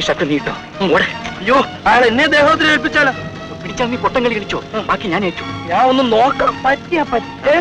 ഈ ഷർട്ട് നീട്ടോ. ഓടെ. അയ്യോ, അയാൾ എന്നെ ദേഹത്തിൽ ഏൽപ്പിച്ചാലോ. പിടിച്ചാൽ നീ പൊട്ടം കളി കളിച്ചോ, ബാക്കി ഞാൻ ഏറ്റു. ഞാൻ ഒന്ന് നോക്കാം. പറ്റിയാ പറ്റേ.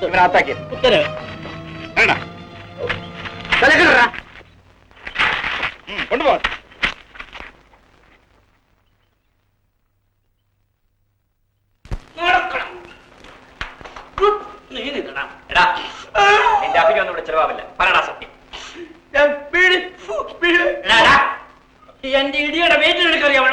ഇവനാത്താക്കി കൊണ്ടുപോ. നിന്റെ അഭിനയൊന്നും ഇവിടെ ചെലവാവില്ല. പറയടാ സത്യം. എന്റെ ഇടിയുടെ വെയിറ്റ് നിനക്കറിയാം.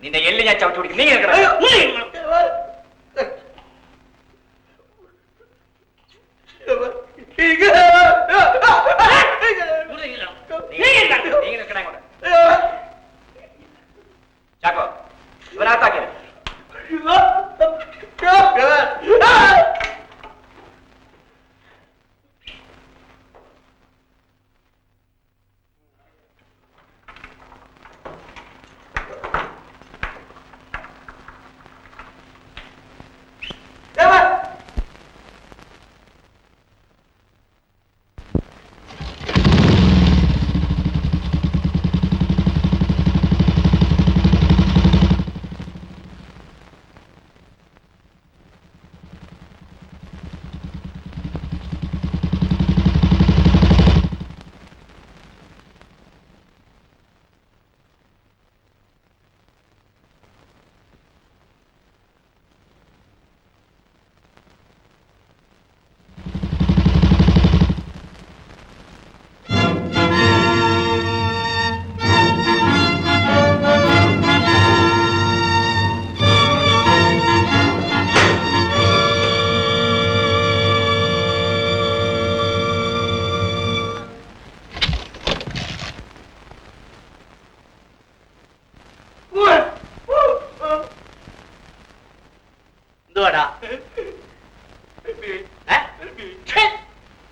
നിന്റെ എല്ല് ഞാൻ ചവിട്ടി പിടിക്കും. നീ ചാക്കോ ഇവനാത്താക്കിയത്.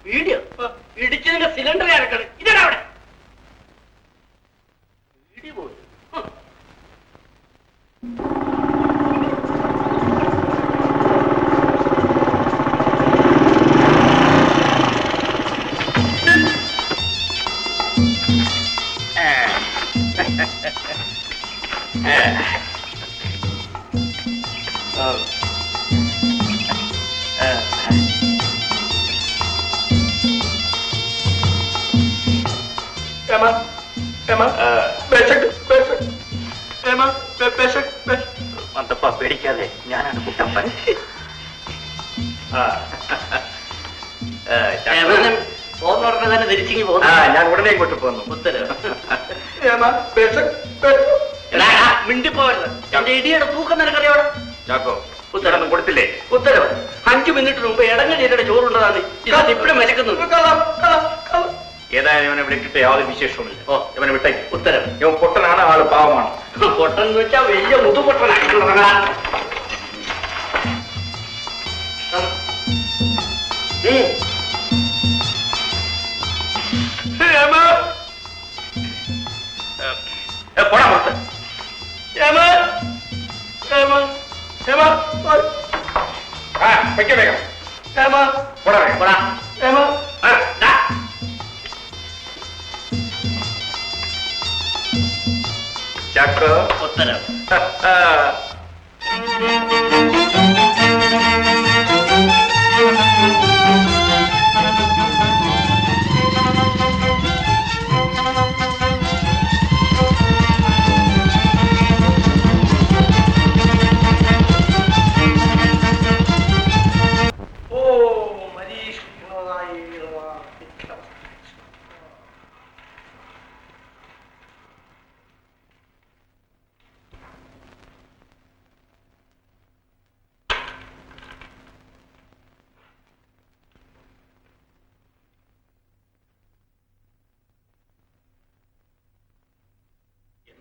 വീഡിയോ ഇടിച്ചതിന്റെ സിലിണ്ടർ ഇറക്കണം. ഇതാ അവിടെ വീഡിയോ പോയി. മന്തപ്പ പേടിക്കാതെ, ഞാനാണ് കുട്ടപ്പൻ. തന്നെ തിരിച്ചിങ്ങി പോകുന്നു. ഞാൻ ഉടനെ ഇങ്ങോട്ട് പോന്നു. മിണ്ടിപ്പോവരുത്. എന്റെ ഇടിയുടെ തൂക്കം നിനക്കറിയോടെ. ചാക്കോ ഉത്തരവൊന്നും കൊടുത്തില്ലേ? ഉത്തരവ് 5 മിനിറ്റിന് മുമ്പ് ഇടങ്ങലിയുടെ ചോറുള്ളതാണ്. ഇപ്പോഴും വിലക്കുന്നുണ്ട്. ഏതായാലും ഇവനെ വിളിച്ചിട്ട് യാതൊരു വിശേഷവുമില്ല. ഓ, ഇവനെ വിട്ടേക്ക്. ഉത്തരം. ഇവൻ പൊട്ടനാണ്, ആള് പാവമാണ്. പൊട്ടൻ എന്ന് വെച്ചാൽ വലിയ മുതുപൊട്ടനായിട്ടുള്ള. പോടാ പുറത്ത്. വേഗം പോടാ പോടാ. ചാക്കോ ഉത്തരം.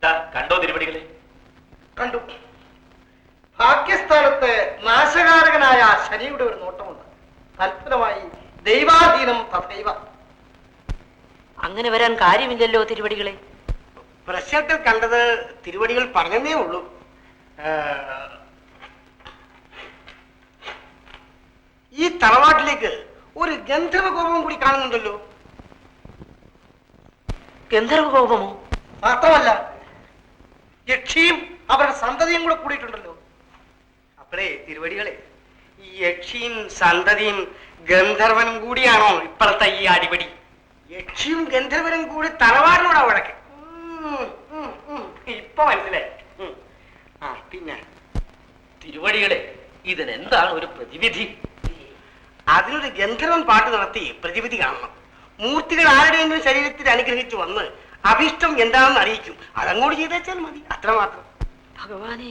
കണ്ടോ തിരുവടികളെ? കണ്ടു. ഭാഗ്യസ്ഥാനത്ത് നാശകാരകനായ ശനിയുടെ ഒരു നോട്ടമുണ്ട്. തൽഫലമായി ദൈവാധീനം തഥൈവ. അങ്ങനെ വരാൻ കാര്യമില്ലല്ലോ തിരുവടികളെ. പ്രശ്നത്തിൽ കണ്ടത് തിരുവടികൾ പറഞ്ഞതേ ഉള്ളൂ. ഈ തറവാട്ടിലേക്ക് ഒരു ഗന്ധർവകോപം കൂടി കാണുന്നുണ്ടല്ലോ. ഗന്ധർവകോപമോ? മാത്രമല്ല, യക്ഷിയും അവരുടെ സന്തതിയും കൂടെ കൂടിയിട്ടുണ്ടല്ലോ. അപ്പോഴേ തിരുവടികളെ, ഈ യക്ഷിയും സന്തതിയും ഗന്ധർവനും കൂടിയാണോ ഇപ്പോഴത്തെ ഈ അടിപടി? യക്ഷിയും ഗന്ധർവനും കൂടി തറവാടിനോടാ വഴക്ക്. ഇപ്പൊ മനസ്സിലായി. പിന്നെ തിരുവടികളെ, ഇതിനെന്താണ് ഒരു പ്രതിവിധി? അതിനൊരു ഗന്ധർവൻ പാട്ട് നടത്തി പ്രതിവിധി കാണണം. മൂർത്തികൾ ആരുടെയെങ്കിലും ശരീരത്തിൽ അനുഗ്രഹിച്ചു വന്ന് അഭിഷ്ടം എന്താണെന്ന് അറിയിക്കും. അതങ്ങോട്ട് ചെയ്തേച്ചാൽ മതി, അത്രമാത്രം. ഭഗവാനെ,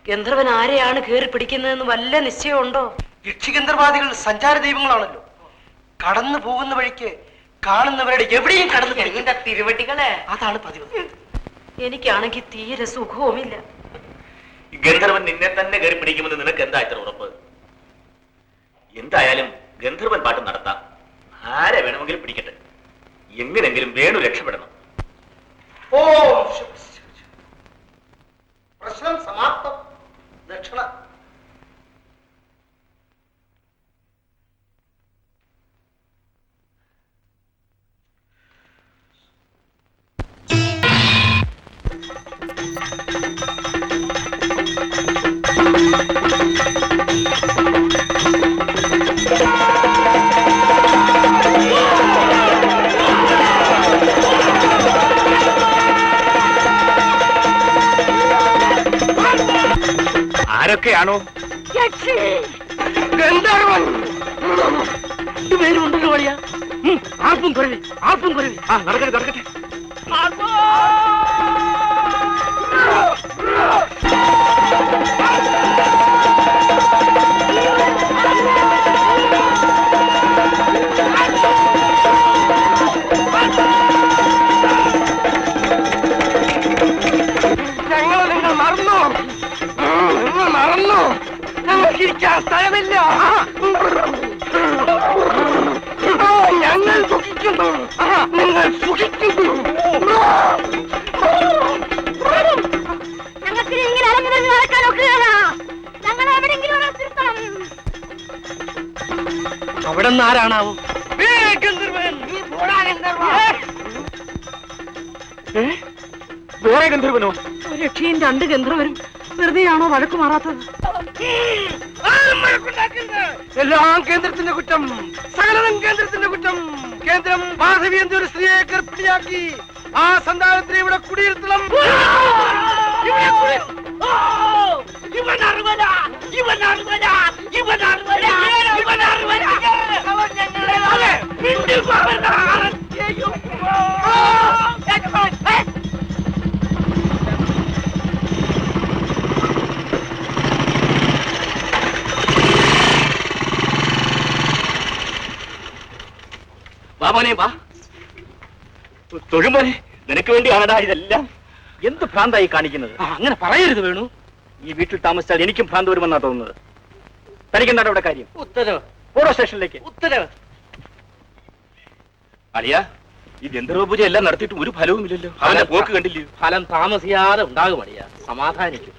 ഗന്ധർവൻ ആരെയാണ് കയറി പിടിക്കുന്നതെന്ന് വല്ല നിശ്ചയമുണ്ടോ? യക്ഷിഗന്ധർവാദികൾ സഞ്ചാര ദൈവങ്ങളാണല്ലോ. കടന്നു പോകുന്ന വഴിക്ക് കാണുന്നവരുടെ എവിടെയും കടന്നു എന്റെ തിരുവടികളെ, അതാണ് പതിവ്. എനിക്കാണെങ്കിൽ തീരെ സുഖവുമില്ല. ഗന്ധർവൻ നിന്നെ തന്നെ കയറി പിടിക്കുമെന്ന് നിനക്ക് എന്താ ഇത്ര ഉറപ്പ്? എന്തായാലും ഗന്ധർവൻ പാട്ട് നടത്താം. ആരെ വേണമെങ്കിലും പിടിക്കട്ടെ. എങ്ങനെങ്കിലും വേണു രക്ഷപ്പെടണം. ഓ, പ്രശ്നം സമാപ്തം. ദക്ഷിണ. ആരൊക്കെയാണോ? ഗന്ധർവൻ പേരുണ്ടല്ലോ വഴിയാ. ആർപ്പും കുറവി, ആർപ്പും കുറവി. നടക്കട്ടെ നടക്കട്ടെ. നിങ്ങൾ മറന്നോ? നിങ്ങൾ മറന്നോ? ഞങ്ങൾക്കിരിക്കാൻ സ്ഥലമില്ല. ഞങ്ങൾ സുഖിക്കുന്നു. നിങ്ങൾ സുഖിക്കുന്നു. ഞങ്ങൾക്ക് ഇങ്ങനെ അലഞ്ഞു നടക്കാൻ ഒക്കുകയാണ്. ഞങ്ങൾ എവിടെയെങ്കിലും നിർത്തണം. അവിടെ നിന്ന് ആരാണാവോ? വേറെ ഗന്ധർവനോ? ഒരു രക്ഷയും രണ്ട് ഗന്ധർവരും വെറുതെയാണോ വഴക്ക് മാറാത്തത്? എല്ലാം കേന്ദ്രത്തിന്റെ കുറ്റം, സകലതും കേന്ദ്രത്തിന്റെ കുറ്റം. കേന്ദ്രം മാധവി എന്നൊരു സ്ത്രീയെ ഗർഭിണിയാക്കി ആ സന്താനത്തിനെ ഇവിടെ കുടിയിരുത്തണം. വാമോനെ വാ. തൊഴുമോനെ, നിനക്ക് വേണ്ടിയാണടാ ഇതെല്ലാം. എന്ത് ഭ്രാന്തായി കാണിക്കുന്നത്? അങ്ങനെ പറയരുത് വേണു. ഈ വീട്ടിൽ താമസിച്ചാൽ എനിക്കും ഭ്രാന്ത് വരുമെന്നാ തോന്നുന്നത്. തനിക്കെന്താണ് ഇവിടെ കാര്യം? ഉത്തരവ്. ഓരോ സ്റ്റേഷനിലേക്ക്. ഉത്തരവ്. അളിയ, ഈ ഗന്ധർവ പൂജ എല്ലാം നടത്തിയിട്ട് ഒരു ഫലവുമില്ലല്ലോ. അവന്റെ പോക്ക് കണ്ടില്ലയോ? ഫലം താമസിയാതെ ഉണ്ടാകും അടിയ. സമാധാനിക്കും.